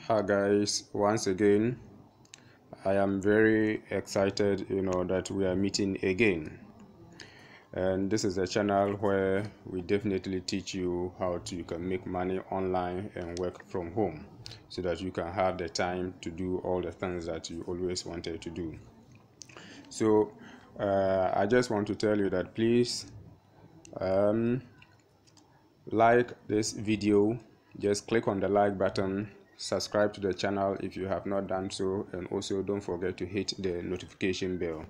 Hi guys, once again I am very excited that we are meeting again, and this is a channel where we definitely teach you how you can make money online and work from home so that you can have the time to do all the things that you always wanted to do. So I just want to tell you that please like this video. Just click on the like button, subscribe to the channel if you have not done so, and also don't forget to hit the notification bell,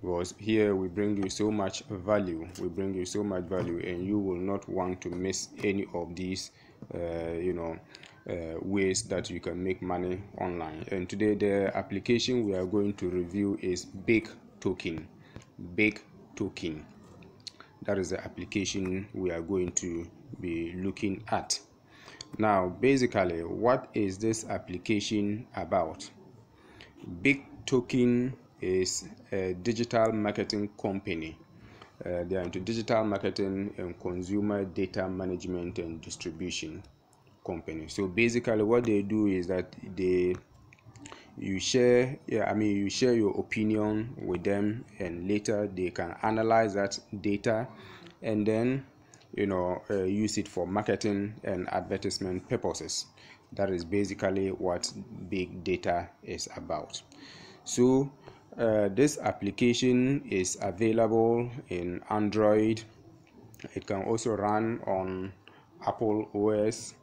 because here we bring you so much value, and you will not want to miss any of these ways that you can make money online. And today the application we are going to review is BigToken. That is the application we are going to be looking at. Now basically, what is this application about? BigToken is a digital marketing company. They are into digital marketing and consumer data management and distribution company. So basically what they do is that you share your opinion with them, and later they can analyze that data and then use it for marketing and advertisement purposes. That is basically what big data is about. So this application is available in Android. It can also run on Apple OS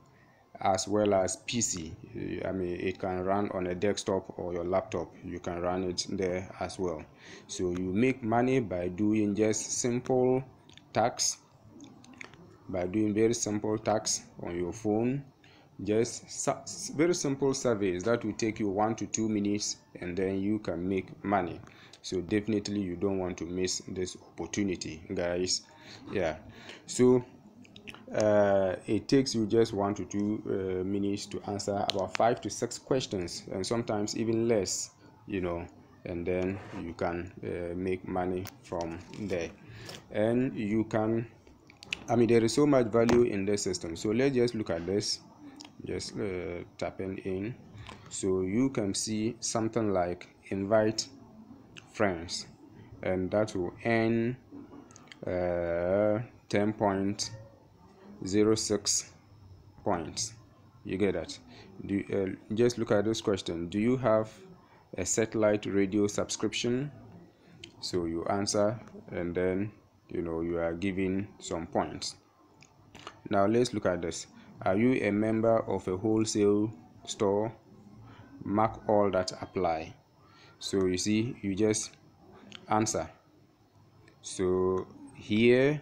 as well as PC. It can run on a desktop or your laptop. You can run it there as well. So you make money by doing just simple tasks, very simple tasks on your phone. Just very simple surveys that will take you 1 to 2 minutes, and then you can make money. So definitely you don't want to miss this opportunity, guys. So it takes you just 1 to 2 minutes to answer about 5 to 6 questions, and sometimes even less, and then you can make money from there. And you can, there is so much value in the system. So let's just look at this. Just tapping in, so you can see something like invite friends, and that will earn 10.06 points. You get that? Just look at this question: do you have a satellite radio subscription? So you answer, and then you are given some points. Now let's look at this. Are you a member of a wholesale store? Mark all that apply. So you see, you just answer. So here,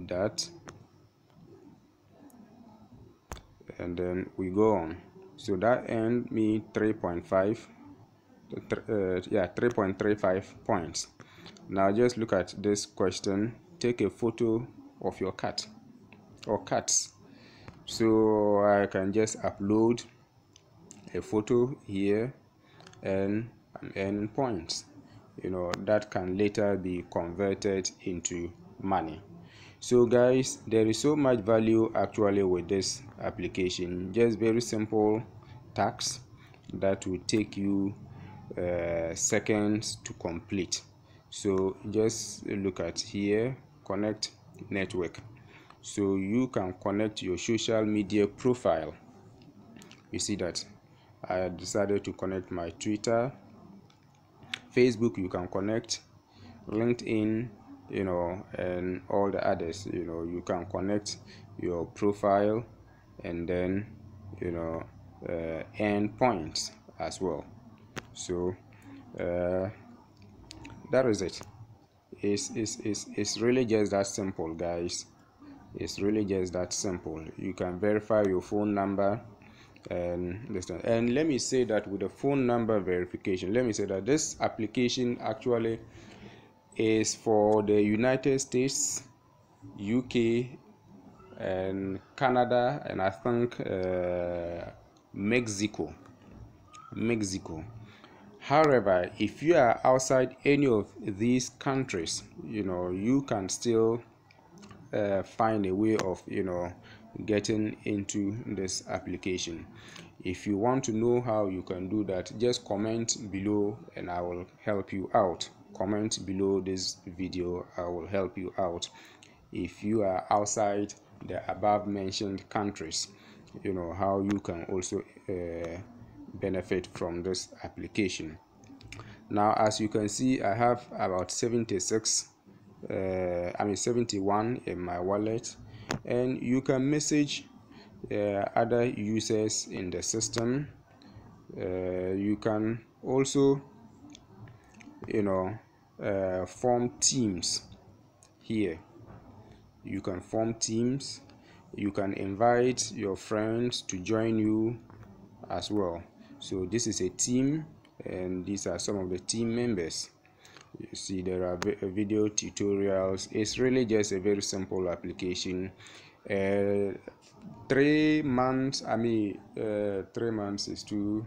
that, and then we go on. So that earned me 3.35 points. Now just look at this question: take a photo of your cat or cats. So I can just upload a photo here, and I'm earning points, that can later be converted into money. So guys, there is so much value actually with this application. Just very simple tasks that will take you seconds to complete. So just look at here, connect network. So you can connect your social media profile. You see that I decided to connect my Twitter. Facebook you can connect, LinkedIn, and all the others. You can connect your profile, and then earn points as well. So that is it. It's really just that simple, guys. It's really just that simple. You can verify your phone number and listen. And let me say that with the phone number verification, let me say that this application actually is for the United States, UK, and Canada, and I think Mexico. However, if you are outside any of these countries, you can still find a way of getting into this application. If you want to know how you can do that, just comment below and I will help you out. Comment below this video, I will help you out. If you are outside the above mentioned countries, you know how you can also benefit from this application. Now, as you can see, I have about 71 in my wallet, and you can message other users in the system. You can also, form teams here. You can form teams. You can invite your friends to join you as well. So this is a team, and these are some of the team members. You see there are video tutorials. It's really just a very simple application. 3 months, 3 months is too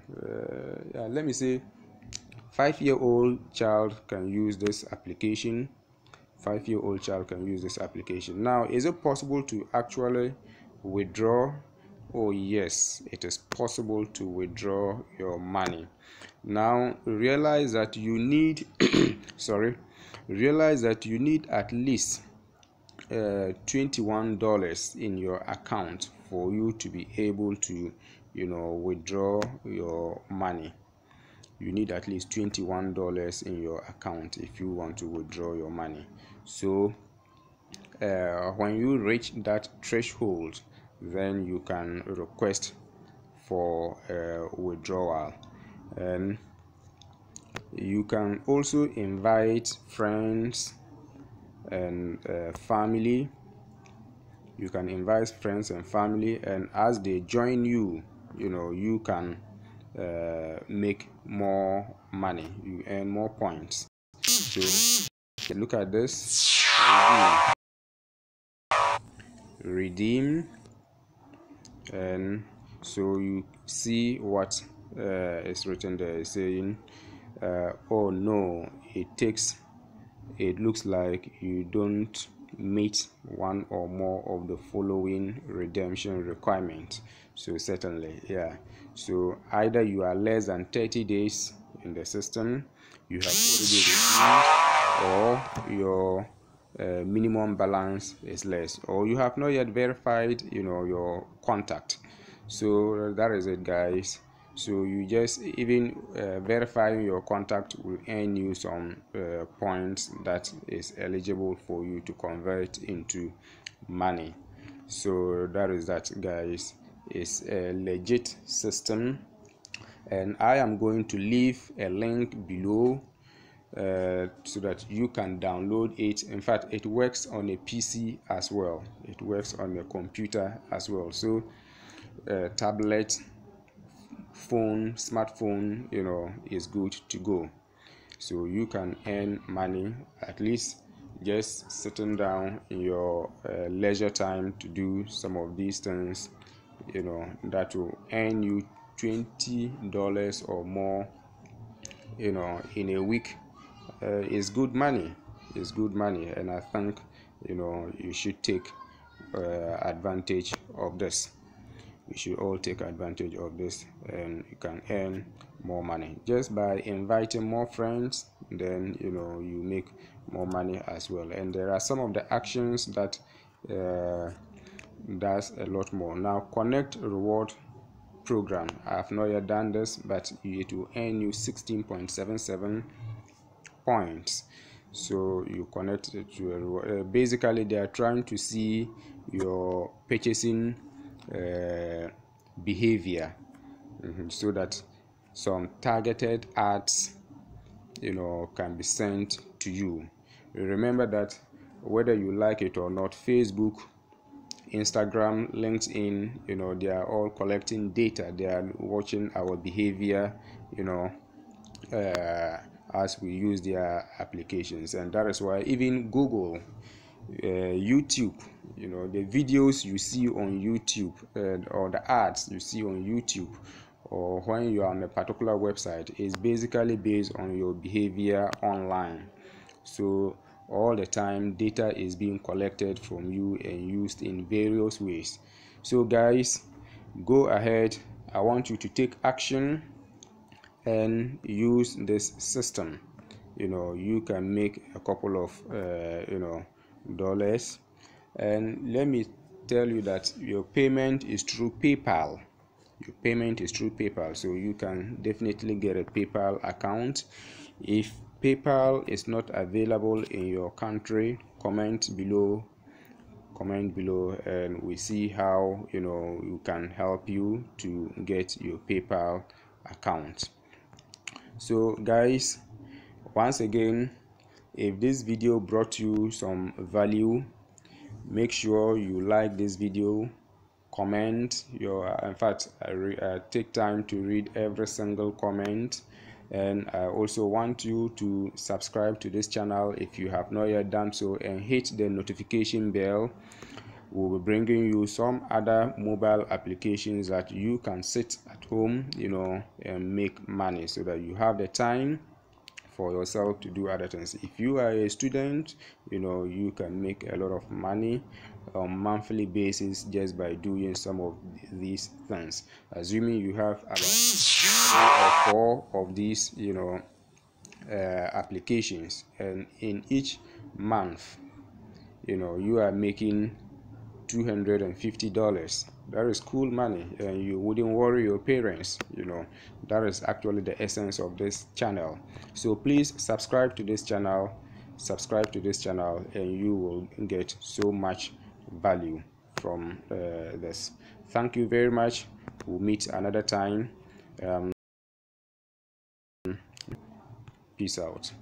let me say 5-year-old child can use this application. 5-year-old child can use this application. Now, is it possible to actually withdraw? Oh yes, it is possible to withdraw your money. Now realize that you need realize that you need at least $21 in your account for you to be able to withdraw your money. You need at least $21 in your account if you want to withdraw your money. So when you reach that threshold, then you can request for withdrawal. And you can also invite friends and family. You can invite friends and family, and as they join you, you can make more money. You earn more points. So look at this. Redeem. And so you see what is written there, saying oh no, it looks like you don't meet one or more of the following redemption requirements. So certainly, yeah, so either you are less than 30 days in the system, you have already redeemed, or your minimum balance is less, or you have not yet verified your contact. So that is it, guys. So you just even verifying your contact will earn you some points that is eligible for you to convert into money. So that is that, guys. It's a legit system, and I am going to leave a link below so that you can download it. In fact, it works on a PC as well. It works on a computer as well. So tablet, phone, smartphone, is good to go. So you can earn money, at least just sitting down in your leisure time to do some of these things, that will earn you $20 or more, in a week. Is good money. It's good money, and I think you should take advantage of this. We should all take advantage of this, and you can earn more money just by inviting more friends. Then you make more money as well. And there are some of the actions that does a lot more. Now, connect reward program. I have not yet done this, but it will earn you 16.77 points. So you connect it to a reward. Basically, they are trying to see your purchasing behavior, so that some targeted ads can be sent to you. Remember that whether you like it or not, Facebook, Instagram, LinkedIn, they are all collecting data. They are watching our behavior, as we use their applications. And that is why even Google, YouTube, the videos you see on YouTube, or the ads you see on YouTube, or when you are on a particular website, is basically based on your behavior online. So all the time data is being collected from you and used in various ways. So guys, go ahead, I want you to take action and use this system. You can make a couple of dollars. And let me tell you that your payment is through PayPal. So you can definitely get a PayPal account. If PayPal is not available in your country, comment below, and we see how we can help you to get your PayPal account. So guys, once again, if this video brought you some value, make sure you like this video, comment in fact I take time to read every single comment, and I also want you to subscribe to this channel if you have not yet done so, and hit the notification bell. We'll be bringing you some other mobile applications that you can sit at home and make money, so that you have the time for yourself to do other things. If you are a student, you can make a lot of money on monthly basis just by doing some of these things, assuming you have about 3 or 4 of these applications, and in each month you are making $250. That is cool money, and you wouldn't worry your parents. That is actually the essence of this channel. So please subscribe to this channel, and you will get so much value from this. Thank you very much. We'll meet another time. Peace out.